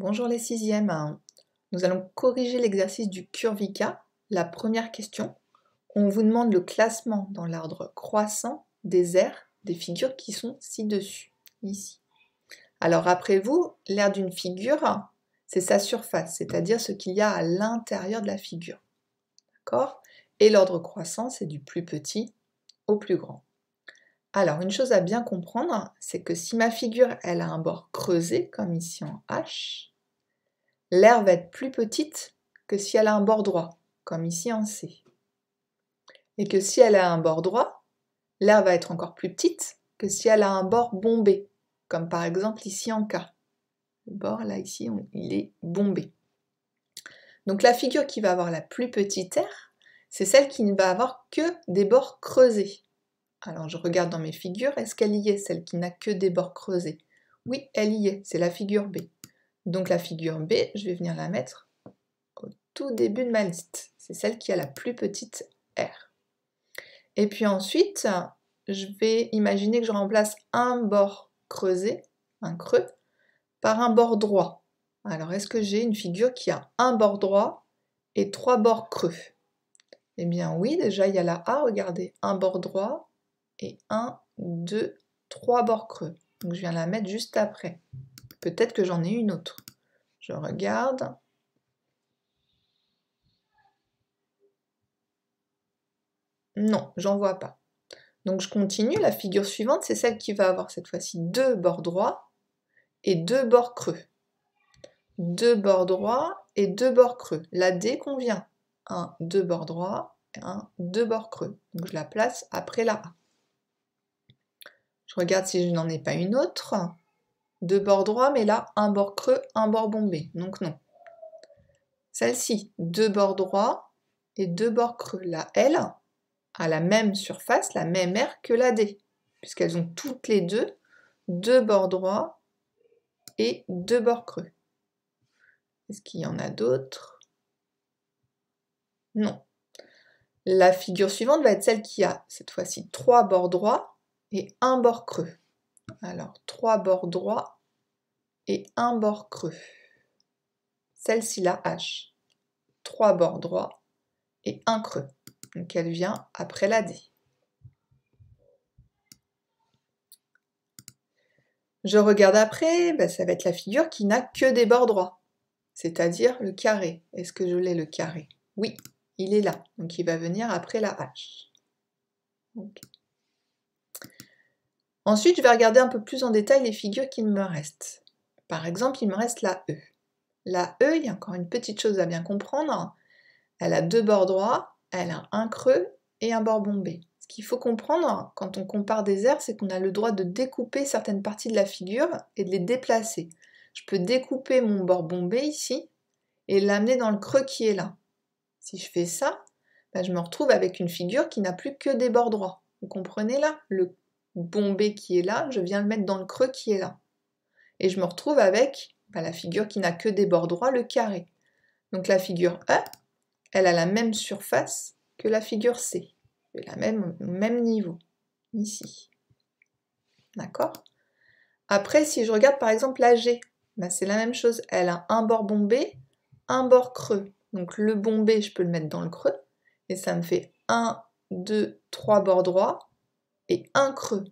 Bonjour les sixièmes. Nous allons corriger l'exercice du Curvica. La première question, on vous demande le classement dans l'ordre croissant des aires des figures qui sont ci-dessus, ici. Alors rappelez-vous, l'aire d'une figure, c'est sa surface, c'est-à-dire ce qu'il y a à l'intérieur de la figure. D'accord? Et l'ordre croissant, c'est du plus petit au plus grand. Alors, une chose à bien comprendre, c'est que si ma figure, elle a un bord creusé, comme ici en H, l'aire va être plus petite que si elle a un bord droit, comme ici en C. Et que si elle a un bord droit, l'aire va être encore plus petite que si elle a un bord bombé, comme par exemple ici en K. Le bord, là, ici, il est bombé. Donc la figure qui va avoir la plus petite aire, c'est celle qui ne va avoir que des bords creusés. Alors je regarde dans mes figures, est-ce qu'elle y est, celle qui n'a que des bords creusés? Oui, elle y est, c'est la figure B. Donc la figure B, je vais venir la mettre au tout début de ma liste. C'est celle qui a la plus petite aire. Et puis ensuite, je vais imaginer que je remplace un bord creusé, un creux, par un bord droit. Alors est-ce que j'ai une figure qui a un bord droit et 3 bords creux? Eh bien oui, déjà il y a la A, regardez, un bord droit et 1, 2, 3 bords creux. Donc je viens la mettre juste après. Peut-être que j'en ai une autre. Je regarde. Non, j'en vois pas. Donc je continue, la figure suivante, c'est celle qui va avoir cette fois-ci 2 bords droits et 2 bords creux. 2 bords droits et 2 bords creux. La D convient. 1, 2 bords droits et 1, 2 bords creux. Donc je la place après la A. Je regarde si je n'en ai pas une autre. 2 bords droits, mais là, un bord creux, un bord bombé. Donc non. Celle-ci, 2 bords droits et 2 bords creux. La L a la même surface, la même aire que la D, puisqu'elles ont toutes les deux 2 bords droits et 2 bords creux. Est-ce qu'il y en a d'autres? Non. La figure suivante va être celle qui a cette fois-ci 3 bords droits et 1 bord creux. Alors 3 bords droits et 1 bord creux. Celle-ci, la H. 3 bords droits et 1 creux. Donc elle vient après la D. Je regarde après, ça va être la figure qui n'a que des bords droits, c'est-à-dire le carré. Est-ce que je l'ai le carré? Oui, il est là, donc il va venir après la H. Okay. Ensuite, je vais regarder un peu plus en détail les figures qui me restent. Par exemple, il me reste la E. La E, il y a encore une petite chose à bien comprendre. Elle a 2 bords droits, elle a un creux et un bord bombé. Ce qu'il faut comprendre quand on compare des aires, c'est qu'on a le droit de découper certaines parties de la figure et de les déplacer. Je peux découper mon bord bombé ici et l'amener dans le creux qui est là. Si je fais ça, je me retrouve avec une figure qui n'a plus que des bords droits. Vous comprenez là? Le bombé qui est là, je viens le mettre dans le creux qui est là. Et je me retrouve avec la figure qui n'a que des bords droits, le carré. Donc la figure E, elle a la même surface que la figure C. Même niveau, ici. D'accord? Après, si je regarde par exemple la G, c'est la même chose. Elle a un bord bombé, un bord creux. Donc le bombé, je peux le mettre dans le creux. Et ça me fait 1, 2, 3 bords droits et un creux.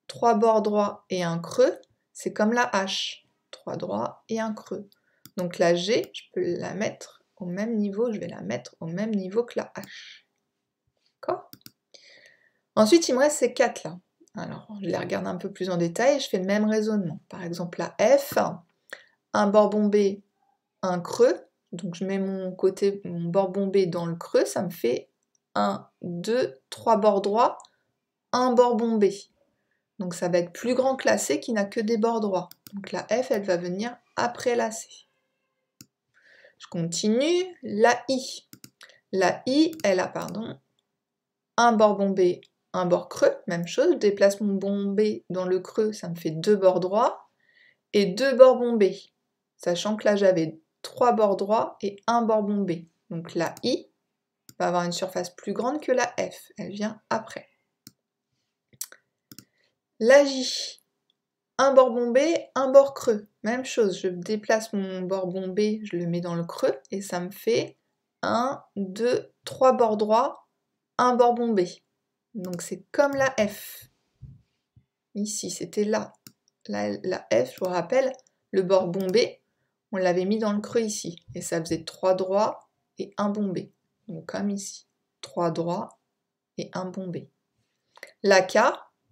3 bords droits et un creux, c'est comme la H. 3 droits et un creux. Donc la G, je peux la mettre au même niveau, je vais la mettre au même niveau que la H. D'accord? Ensuite, il me reste ces 4 là. Alors, je les regarde un peu plus en détail et je fais le même raisonnement. Par exemple, la F, un bord bombé, un creux. Donc je mets mon bord bombé dans le creux, ça me fait 1, 2, 3 bords droits, un bord bombé. Donc ça va être plus grand que la C qui n'a que des bords droits. Donc la F, elle va venir après la C. Je continue, la I. La I, elle a, un bord bombé, un bord creux, même chose, je déplace mon bombé dans le creux, ça me fait 2 bords droits, et 2 bords bombés, sachant que là j'avais 3 bords droits et 1 bord bombé. Donc la I va avoir une surface plus grande que la F, elle vient après. La J. un bord bombé, un bord creux. Même chose, je déplace mon bord bombé, je le mets dans le creux, et ça me fait 1, 2, 3 bords droits, un bord bombé. Donc c'est comme la F. Ici, c'était là. La F, je vous rappelle, le bord bombé, on l'avait mis dans le creux ici. Et ça faisait 3 droits et un bombé. Donc comme ici. 3 droits et un bombé. La K,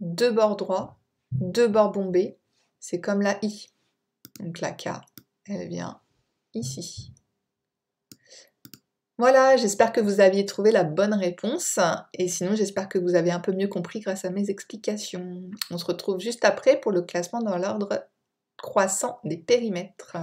2 bords droits, 2 bords bombés. C'est comme la I. Donc la K, elle vient ici. Voilà, j'espère que vous aviez trouvé la bonne réponse. Et sinon, j'espère que vous avez un peu mieux compris grâce à mes explications. On se retrouve juste après pour le classement dans l'ordre croissant des périmètres.